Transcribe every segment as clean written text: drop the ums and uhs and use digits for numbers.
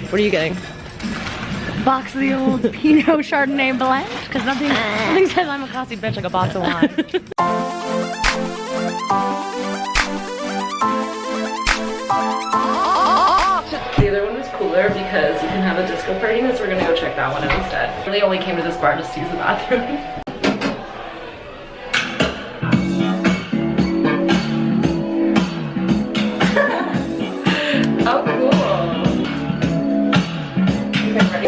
What are you getting? Box of the old Pinot Chardonnay blend, because nothing says I'm a classy bitch like a box of wine. The other one was cooler because you can have a disco party, so we're gonna go check that one out instead. I really only came to this bar just to use the bathroom. Oh, cool.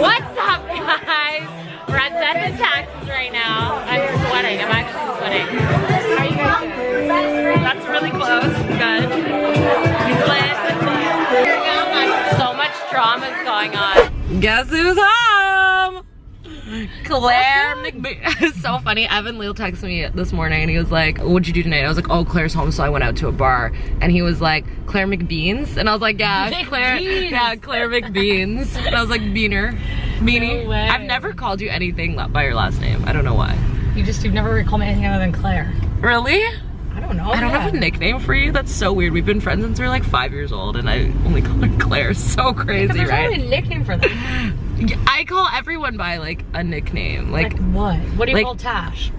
What's up, guys? FRANDZ at the taxis right now. I'm sweating. I'm actually sweating. How are you guys doing? That's really close. Good. It's lit. It's lit. So much drama is going on. Guess who's home? Claire McBean. It's so funny. Evan Leal texted me this morning and he was like, what'd you do tonight? I was like, oh, Claire's home, so I went out to a bar. And he was like, Claire McBeans? And I was like, yeah, Claire McBeans. And I was like, Beanie. No way. I've never called you anything by your last name. I don't know why. You've never called me anything other than Claire. Really? I don't know. I don't have a nickname for you. That's so weird. We've been friends since we were like 5 years old and I only call her Claire. So crazy, Because there's right? not really a nickname for that. I call everyone by like a nickname. Like what? What do you like, call Tash?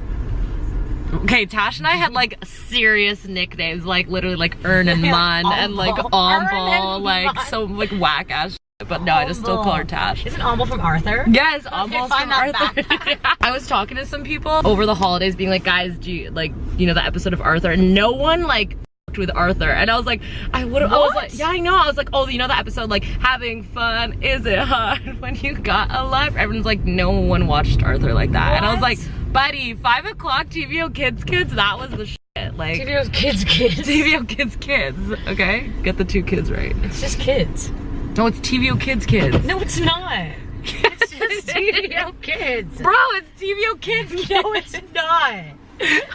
Okay, Tash and I had like serious nicknames, like literally like Earn and Mun and like Omble, like some like whack ass shit. But no, I just still call her Tash. Isn't Omble from Arthur? Yes, Omble's from Arthur. Yeah. I was talking to some people over the holidays being like, guys, do you like, you know, the episode of Arthur? And no one like with Arthur, and I was like, I was like, yeah, I know. I was like, oh, you know the episode like having fun, is it hard when you got a life? Everyone's like, no one watched Arthur like that. What? And I was like, buddy, 5 o'clock TVO kids, that was the shit. Like TVO kids. TVO kids. Okay, get the 2 kids right. It's just kids. No, it's TVO kids. No, it's not. It's just TVO kids. Bro, it's TVO kids. No, it's not.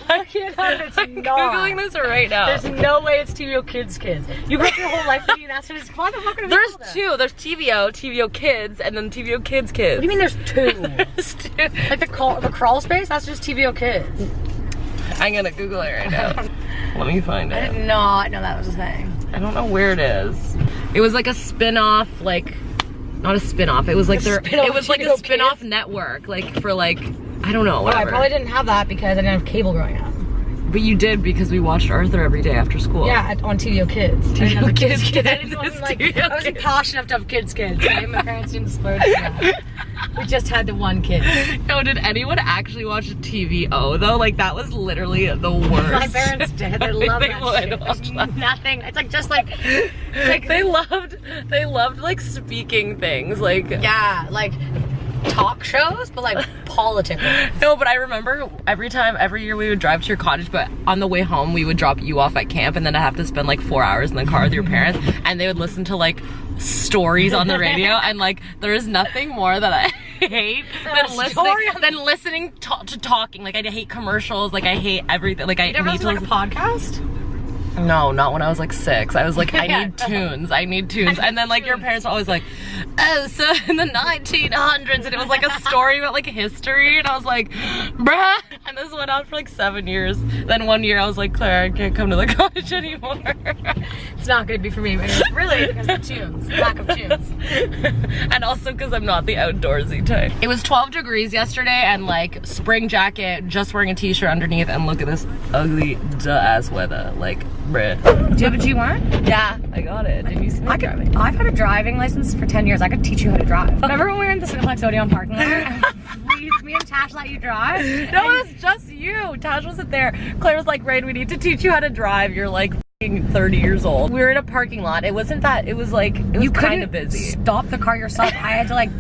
I can't have it. I'm Googling this right now. There's no way it's TVO kids. You grew up your whole life thinking that's what it's called. There's 2. There's TVO kids, and then TVO kids. What do you mean there's 2? There's 2. Like the crawl space? That's just TVO kids. I'm gonna Google it right now. Let me find it. I did not know that was a thing. I don't know where it is. It was like a spin-off, like, not a spin-off. It was like it was like a spin-off network, like for like, I don't know, whatever. I probably didn't have that because I didn't have cable growing up. But you did because we watched Arthur every day after school. Yeah, on TVO Kids. TVO Kids. I wasn't posh enough to have kids. Right? My parents didn't splurge for that. We just had the one kid. No, did anyone actually watch TVO though? Like that was literally the worst. My parents did. They loved they that would shit. watch that. Nothing. It's like just like they loved like speaking things. Like yeah, like talk shows, but like politics. No, but I remember every year we would drive to your cottage, but on the way home we would drop you off at camp and then I'd have to spend like 4 hours in the car with your parents and they would listen to like stories on the radio and like there is nothing more that I hate than listening to talking. Like I hate commercials, like I hate everything. Like I never need to like a podcast? No, not when I was like 6. I was like, I need tunes. And then like your parents were always like, oh, so in the 1900s, and it was like a story about like history, and I was like, bruh. And this went on for like 7 years. Then one year I was like, Claire, I can't come to the cottage anymore. It's not gonna be for me, but it's really because of tunes, lack of tunes. And also because I'm not the outdoorsy type. It was 12 degrees yesterday and like spring jacket, just wearing a t-shirt underneath, and look at this ugly ass weather. Like, bruh. Do you have a G1? Yeah, I got it. Did you see me driving? I've had a driving license for 10 years. I could teach you how to drive. Remember when we were in the Cineplex Odeon parking lot? Me and Tash let you drive? No, it was just you. Tash wasn't there. Claire was like, Raein, we need to teach you how to drive. You're like 30 years old. We were in a parking lot. It wasn't that, it was like, it was kind of busy. Stop the car yourself. I had to like,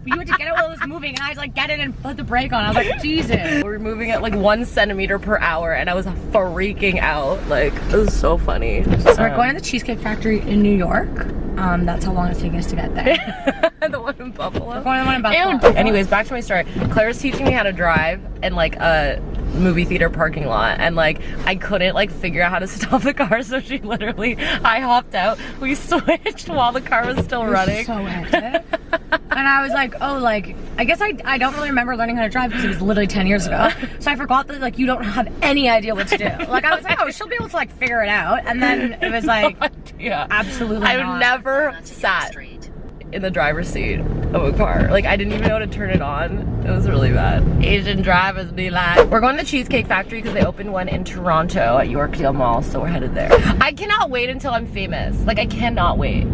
you had to get it while it was moving and I had to like get in and put the brake on. I was like, Jesus. We were moving at like 1 centimeter per hour and I was freaking out. Like, it was so funny. So we're going to the Cheesecake Factory in New York. That's how long it's taking us to get there. The one in Buffalo? We're going to the one in Buffalo. Anyways, back to my story. Claire's teaching me how to drive in like a movie theater parking lot, and like I couldn't like figure out how to stop the car, so she literally, I hopped out, we switched while the car was still running. So hectic. And I was like, oh, like, I guess I don't really remember learning how to drive because it was literally 10 years ago. So I forgot that like you don't have any idea what to do. Like I was like, oh, she'll be able to like figure it out. And then it was like, yeah, absolutely I've not. never sat in the driver's seat of a car. Like I didn't even know how to turn it on. It was really bad. Asian drivers be like. We're going to the Cheesecake Factory because they opened one in Toronto at Yorkdale Mall, so we're headed there. I cannot wait until I'm famous. Like I cannot wait.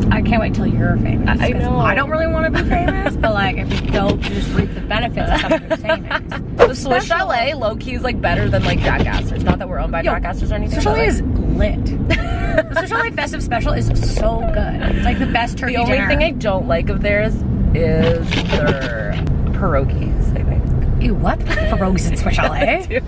I can't wait till you're famous. I know. I don't really want to be famous, but like if you don't just reap the benefits of something you're famous. The Swiss Chalet low-key is like better than like Jackassers. Not that we're owned by Jackassers or anything. Swiss Chalet is lit. The Swiss Chalet festive special is so good. It's like the best turkey dinner. The only thing I don't like of theirs is their pierogies, I think. Ew, what? Pierogies at Swiss Chalet?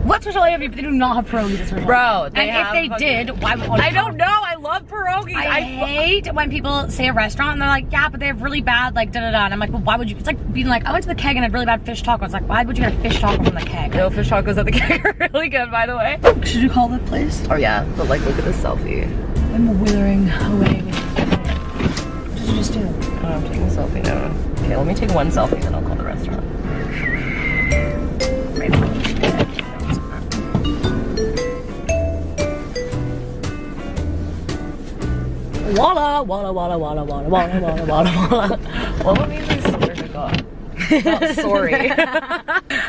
What Swiss Chalet have you? They do not have pierogies at Swiss Chalet. Bro, and if they did, why would I don't know. I love pierogies. I hate when people say a restaurant and they're like, yeah, but they have really bad like da-da-da. And I'm like, well, why would you? It's like being like, I went to the Keg and had really bad fish taco. It's like, why would you get a fish taco from the Keg? No, fish tacos at the Keg are really good, by the way. Should you call the place? Oh yeah, but like, look at this selfie. I'm withering away with you. What did you just do? Oh, I'm taking a selfie now. Okay, let me take one selfie, then I'll call the restaurant. Walla, walla, walla, walla, walla, walla, walla, walla, walla. Walla means I swear to God. Not sorry.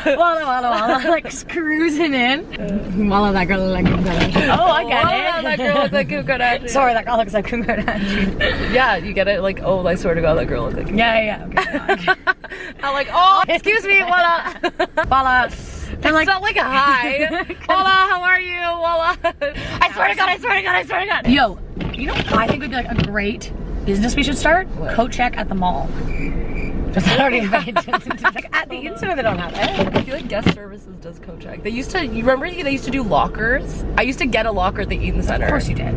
Walla, walla, walla. Like cruising in. Walla, that girl looks like Kim Kardashian. Oh, I get it. That girl looks like Kim Kardashian. Sorry, that girl looks like Kim Kardashian. Yeah, you get it? Like, oh, I swear to God, that girl looks like Kim. Yeah. Okay. I'm like, oh, excuse me, walla. Walla. It's like, not like a hi. Walla, how are you? Walla. I swear to God, I swear to God, I swear to God. Yo, you know what I think would be like a great business we should start? What? Coat check at the mall. Just I don't even pay attention to like, at the instant they don't have it. I feel like guest services does coat check. They used to, you remember they used to do lockers? I used to get a locker at the Eaton Center. Of course you did.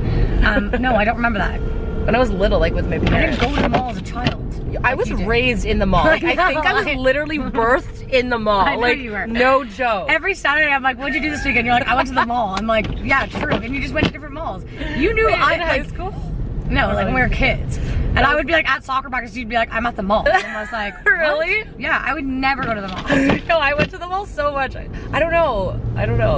No, I don't remember that. When I was little, like with my I parents. didn't go to the mall as a child. I was raised in the mall. Like, I think I was literally birthed in the mall. I know like, you were. No joke. Every Saturday I'm like, what'd you do this weekend? You're like, I went to the mall. I'm like, yeah, true. And you just went to different malls. You knew Wait, I in high like, school? No, like when we were kids. And I would be like at soccer practice, you'd be like, I'm at the mall. And I was like, what? Really? Yeah, I would never go to the mall. No, I went to the mall so much. I don't know.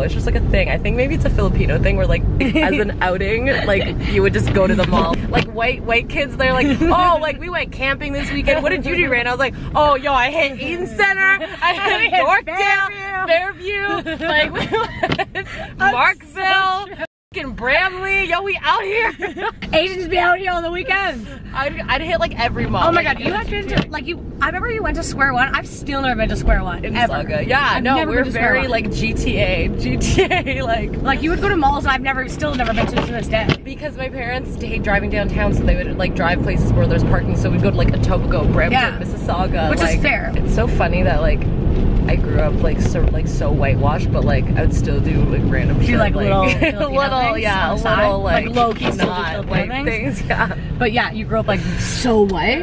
It's just like a thing. I think maybe it's a Filipino thing where like as an outing, like you would just go to the mall. Like white kids, they're like, oh, like we went camping this weekend. What did you do, Raein? I was like, oh, yo, I hit Eaton Center. I hit Yorkdale, Fairview. Like we went Markville. In Bramley, yo, we out here. Asians be out here on the weekends. I'd hit like every mall. Oh my God, you have been to like I remember you went to Square One. I've still never been to Square One in ever. Saga. Yeah, I've no, never we're been to Square very One. like GTA like you would go to malls and I've still never been to this day. Because my parents hate driving downtown, so they would like drive places where there's parking. So we'd go to like Etobicoke, Brampton, Mississauga, which is fair. It's so funny that like I grew up like so whitewashed, but like I would still do like random shit. Like little, little, yeah, little like low key not white things, yeah. But yeah, you grew up like so white.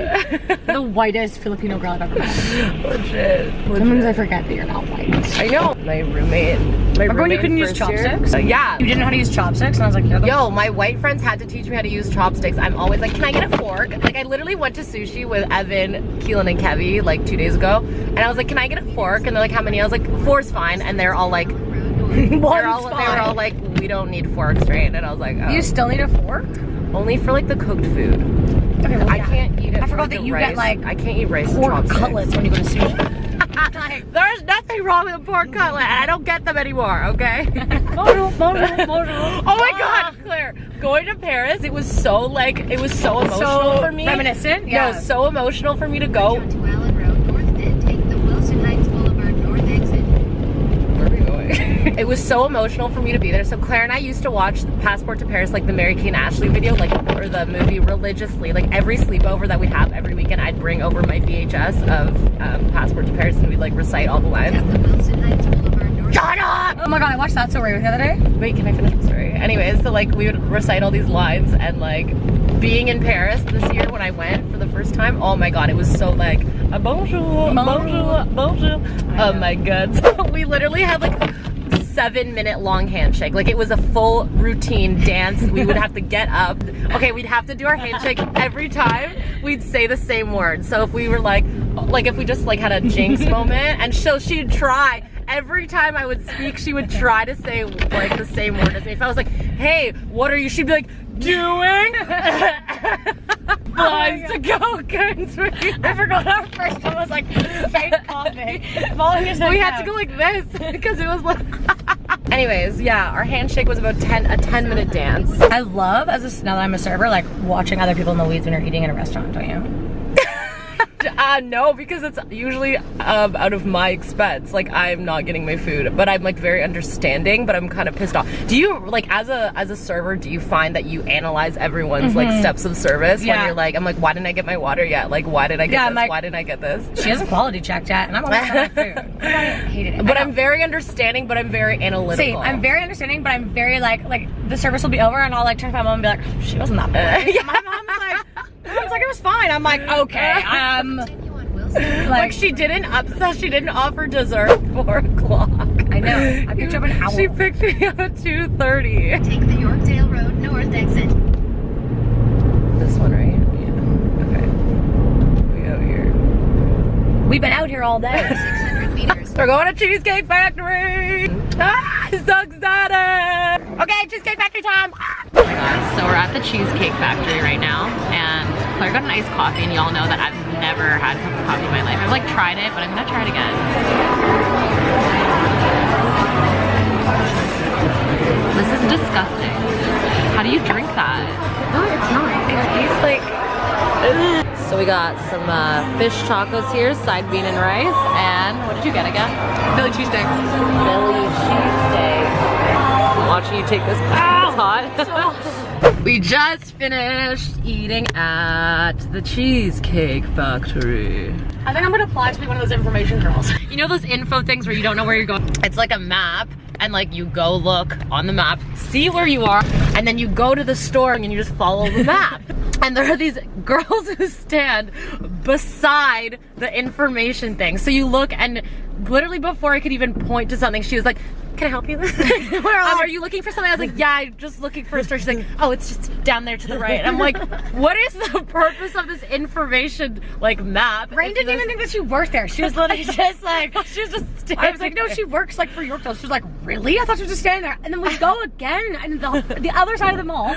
The whitest Filipino girl I've ever met. Legit. Sometimes I forget that you're not white. I know. My roommate. Remember when you couldn't use chopsticks? Yeah. You didn't know how to use chopsticks, and I was like, yo, my white friends had to teach me how to use chopsticks. I'm always like, can I get a fork? Like I literally went to sushi with Evan, Keelan, and Kevy like 2 days ago, and I was like, can I get a fork? And they're like, how many? I was like, 4's fine, and they're all like, they were all like, we don't need forks, right? And I was like, oh. You still need a fork? Only for like the cooked food. Okay, well, I can't eat it. I forgot that you rice. get like I can't eat rice pork and cutlets when you go to sushi. There's nothing wrong with a pork cutlet, and I don't get them anymore, okay? Bonjour. Oh my God, Claire, going to Paris, it was so emotional for me. Reminiscent? Yeah. No, so emotional for me to go. To Allen Road North, then take the Wilson Heights Boulevard North exit. Where are we going? It was so emotional for me to be there. So Claire and I used to watch Passport to Paris, like the Mary-Kate and Ashley video, like, or the movie religiously. Like every sleepover that we'd have every weekend, I'd bring over my VHS of Passport to Paris and we'd like recite all the lines. At the Wilson Heights Boulevard North. Shut up! Oh my God, I watched That So Raven the other day. Wait, can I finish the story? Anyways, so like we would recite all these lines, and like being in Paris this year when I went for the first time, oh my God, it was so like bonjour, bonjour. Oh my God. So we literally had like a 7-minute long handshake. Like it was a full routine dance. We would have to get up. Okay, we'd have to do our handshake every time we'd say the same word. So if we were like if we just like had a jinx moment, and she'd try. Every time I would speak, she would try to say like the same word as me. If I was like, hey, what are you? She'd be like, doing? flies to go, guys. I forgot our first one was like fake coffee. We had to go like this because it was like. Anyways, yeah, our handshake was about a 10-minute dance. I love, now that I'm a server, like watching other people in the weeds when you're eating in a restaurant, don't you? No, because it's usually out of my expense. Like, I'm not getting my food, but I'm like very understanding, but I'm kind of pissed off. Do you, like, as a server, do you find that you analyze everyone's like steps of service when you're like, I'm like, why didn't I get my water yet? Like, why did I get this? Like, why didn't I get this? She hasn't quality checked yet, and I'm almost out of food. I hate it. But I'm very understanding, but I'm very analytical. Same. I'm very understanding, but I'm very like the service will be over, and I'll like turn to my mom and be like, she wasn't that bad. Yeah. My mom's like, it was fine. I'm like, okay. Like she didn't offer dessert at 4 o'clock. I know. I picked you up an hour. She picked me up at 2:30. Take the Yorkdale Road North exit. This one, right? Yeah. Okay. We out here. We've been out here all day. 600 meters. We're going to Cheesecake Factory. Ah, so excited. Okay, Cheesecake Factory time. So we're at the Cheesecake Factory right now, and Claire got an iced coffee, and y'all know that I've never had a cup of coffee in my life. I've like tried it, but I'm gonna try it again. This is disgusting. How do you drink that? No, it's not. It tastes like. So we got some fish tacos here, side bean and rice, and what did you get again? Philly cheesesteak. Philly cheesesteak. I'm watching you take this. It's hot. We just finished eating at the Cheesecake Factory. I think I'm gonna apply to be one of those information girls. You know those info things where you don't know where you're going? It's like a map, and like you go look on the map, see where you are, and then you go to the store and you just follow the map. And there are these girls who stand beside the information thing. So you look, and literally before I could even point to something, she was like, can I help you? Are you looking for something? I was like, yeah, I'm just looking for a store. She's like, oh, it's just down there to the right. And I'm like, what is the purpose of this information like map? Raein didn't even think that she worked there. She was literally just like, she was just standing. I was like, no, she works like for Yorkdale. She was like, really? I thought she was just standing there. And then we go again and the other side of the mall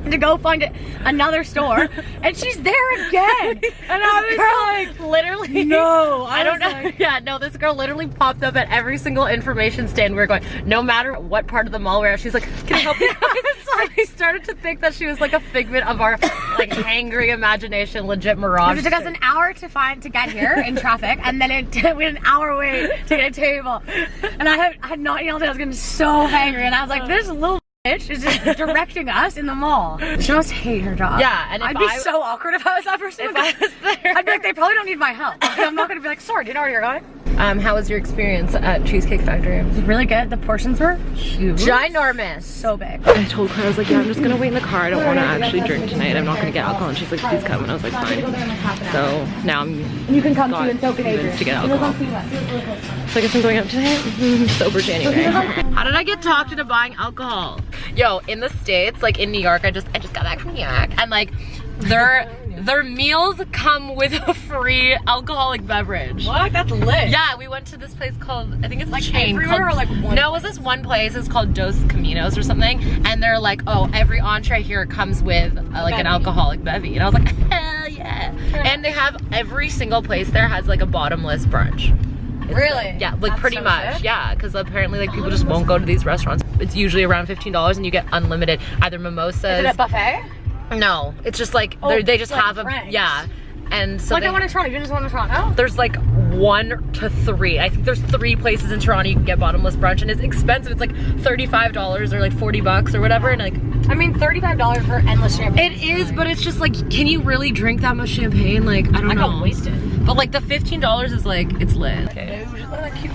to go find another store, and she's there again. And I was like, literally, no, I don't know. Like, yeah, no, this girl literally popped up at every single information stand we were going. No matter what part of the mall we're at, she's like, can I help you? I started to think that she was like a figment of our like hangry imagination, legit mirage. It took us an hour to get here in traffic, and then we had an hour wait to get a table. And I had not yelled it. I was getting so angry, and I was like, this little bitch is just directing us in the mall. She must hate her job. Yeah, and I'd be so awkward if I was that person. If I was there, I'd be like, they probably don't need my help. I'm not gonna be like, sorry, do you know where you're going? How was your experience at Cheesecake Factory? It was really good. The portions were huge. Ginormous. So big. I told Claire, I was like, yeah, I'm just gonna wait in the car. I don't want to actually drink tonight. I'm not gonna get alcohol. And she's like, please come. And I was like, fine. So now You can come too, and so can Adrian. To get alcohol. So I guess I'm going up tonight. Sober January. How did I get talked into buying alcohol? Yo, in the States, like in New York, I just got back from New York, and like their meals come with a free alcoholic beverage. What? That's lit. Yeah, we went to this place called, I think it's like a chain everywhere called, or like one? No, it was this one place. It's called Dos Caminos or something, and they're like, oh, every entree here comes with like an alcoholic bevy, and I was like, hell yeah. And they have, every single place there has like a bottomless brunch. Really? Yeah, like pretty much, yeah, because apparently like people just won't go to these restaurants. It's usually around $15 and you get unlimited either mimosas. Is it a buffet? No, it's just like they just like have a drinks. yeah, and so like the one in Toronto. You just want in Toronto? There's like 1 to 3. I think there's 3 places in Toronto you can get bottomless brunch, and it's expensive. It's like $35 or like $40 or whatever, and like I mean $35 for endless champagne. it is, but it's just like, can you really drink that much champagne? Like I don't know. I got wasted. But like the $15 is like, it's lit. Okay. It was just like cute.